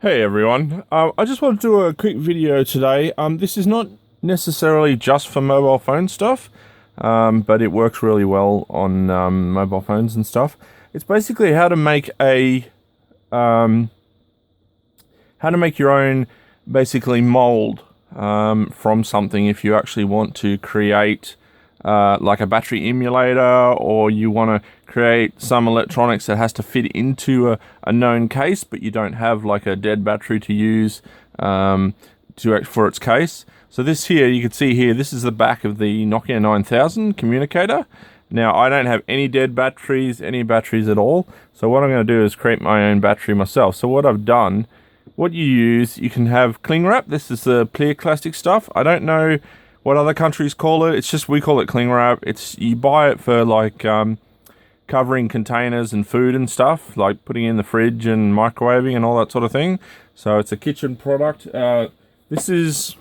Hey everyone, I just want to do a quick video today. This is not necessarily just for mobile phone stuff, but it works really well on mobile phones and stuff. It's basically how to make your own basically mold from something if you actually want to create like a battery emulator, or you want to create some electronics that has to fit into a known case, but you don't have like a dead battery to use for its case. So this here, you can see here, this is the back of the Nokia 9000 communicator. Now, I don't have any dead batteries, any batteries at all. So what I'm going to do is create my own battery myself. So what I've done, what you use, you can have cling wrap. This is the clear plastic stuff. I don't know what other countries call it. It's just, we call it cling wrap. You buy it for like covering containers and food and stuff, like putting in the fridge and microwaving and all that sort of thing. So it's a kitchen product. This is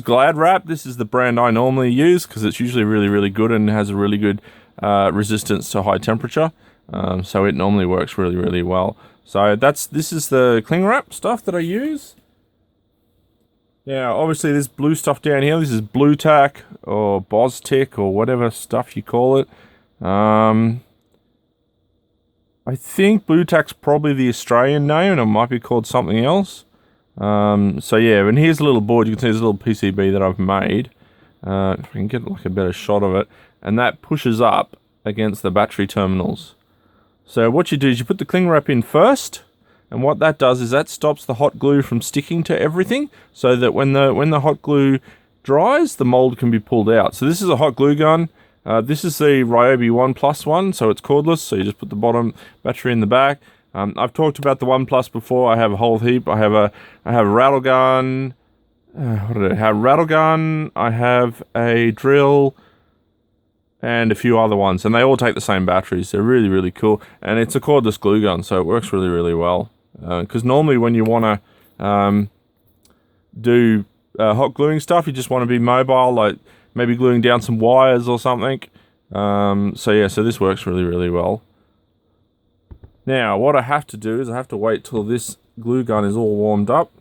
Glad Wrap. This is the brand I normally use because it's usually really, really good and has a really good resistance to high temperature. So it normally works really, really well. So this is the cling wrap stuff that I use. Now, obviously, this blue stuff down here, this is Blue Tack or Boztick or whatever stuff you call it. I think Blue Tack's probably the Australian name, and it might be called something else. So yeah, and here's a little board. You can see there's a little PCB that I've made. If I can get like a better shot of it, and that pushes up against the battery terminals. So what you do is you put the cling wrap in first. And what that does is that stops the hot glue from sticking to everything, so that when the hot glue dries, the mold can be pulled out. So this is a hot glue gun. This is the Ryobi One Plus one, so it's cordless. So you just put the bottom battery in the back. I've talked about the One Plus before. I have a whole heap. I have a rattle gun. What did I have? Rattle gun. I have a drill, and a few other ones, and they all take the same batteries. They're really, really cool, and it's a cordless glue gun, so it works really, really well. Because normally when you want to do hot gluing stuff, you just want to be mobile, like maybe gluing down some wires or something. So yeah, so this works really, really well. Now, what I have to do is I have to wait till this glue gun is all warmed up.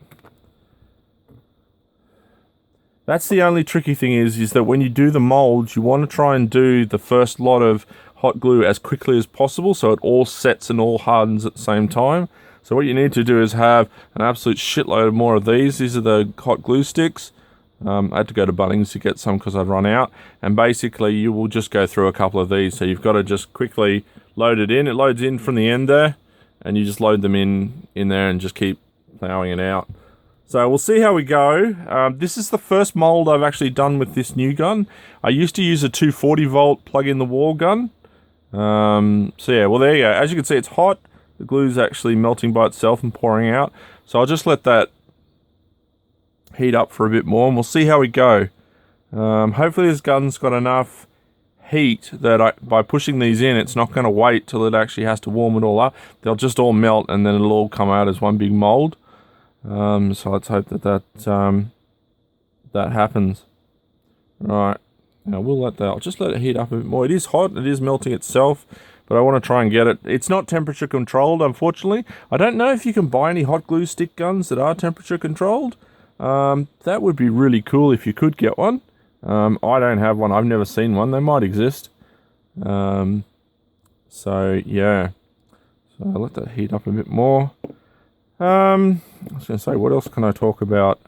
That's the only tricky thing is that when you do the molds, you want to try and do the first lot of hot glue as quickly as possible, so it all sets and all hardens at the same time. So what you need to do is have an absolute shitload more of these. These are the hot glue sticks. I had to go to Bunnings to get some because I'd run out. And basically you will just go through a couple of these. So you've got to just quickly load it in. It loads in from the end there, and you just load them in there and just keep plowing it out. So we'll see how we go. This is the first mold I've actually done with this new gun. I used to use a 240 volt plug in the wall gun. So yeah, well there you go. As you can see, it's hot. The glue's actually melting by itself and pouring out. So I'll just let that heat up for a bit more, and we'll see how we go. Hopefully this gun's got enough heat that by pushing these in, it's not going to wait till it actually has to warm it all up. They'll just all melt, and then it'll all come out as one big mold. So let's hope that happens. Right. Now I'll just let it heat up a bit more. It is hot, it is melting itself, but I want to try and get it. It's not temperature controlled, unfortunately. I don't know if you can buy any hot glue stick guns that are temperature controlled. That would be really cool if you could get one. I don't have one. I've never seen one. They might exist. So yeah. So I'll let that heat up a bit more. I was going to say, what else can I talk about?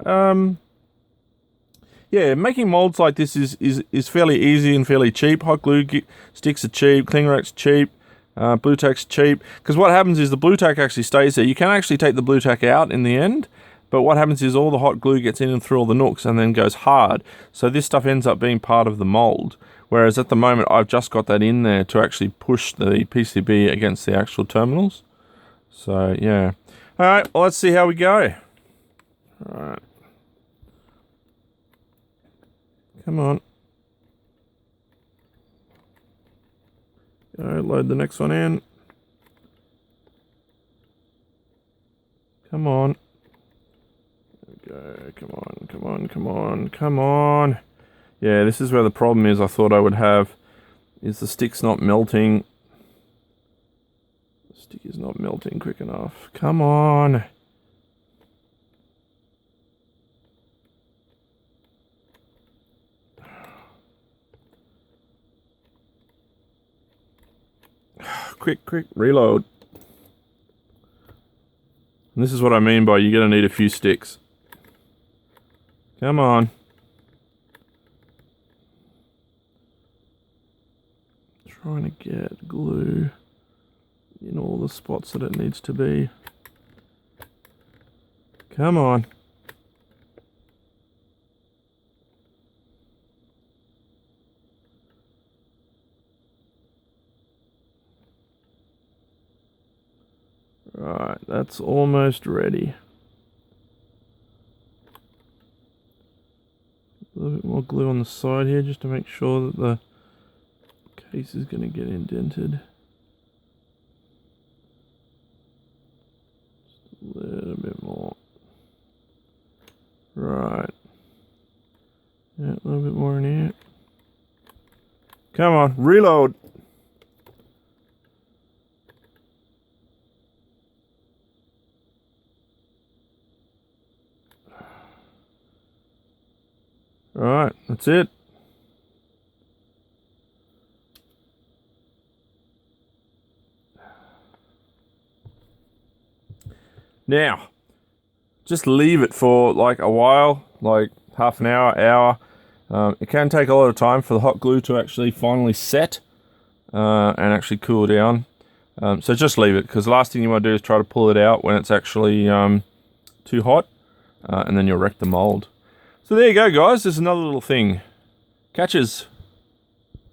Yeah, making molds like this is fairly easy and fairly cheap. Hot glue sticks are cheap, cling wrap's cheap, Blue Tack's cheap. Because what happens is the Blue Tack actually stays there. You can actually take the Blue Tack out in the end, but what happens is all the hot glue gets in and through all the nooks and then goes hard. So this stuff ends up being part of the mold. Whereas at the moment, I've just got that in there to actually push the PCB against the actual terminals. So yeah. Alright, well, let's see how we go. Alright. Come on. Go, load the next one in. Come on. There we go. Come on, come on, come on, come on. Yeah, this is where the problem is I thought I would have, is the stick's not melting. The stick is not melting quick enough. Come on. quick, reload. And this is what I mean by you're going to need a few sticks. Come on. Trying to get glue in all the spots that it needs to be. Come on. Right, that's almost ready. A little bit more glue on the side here just to make sure that the case is going to get indented. Just a little bit more. Right. Yeah, a little bit more in here. Come on, reload. Alright, that's it. Now, just leave it for like a while, like half an hour. It can take a lot of time for the hot glue to actually finally set and actually cool down. So just leave it, because the last thing you want to do is try to pull it out when it's actually too hot, and then you'll wreck the mold. So there you go, guys. There's another little thing. Catches.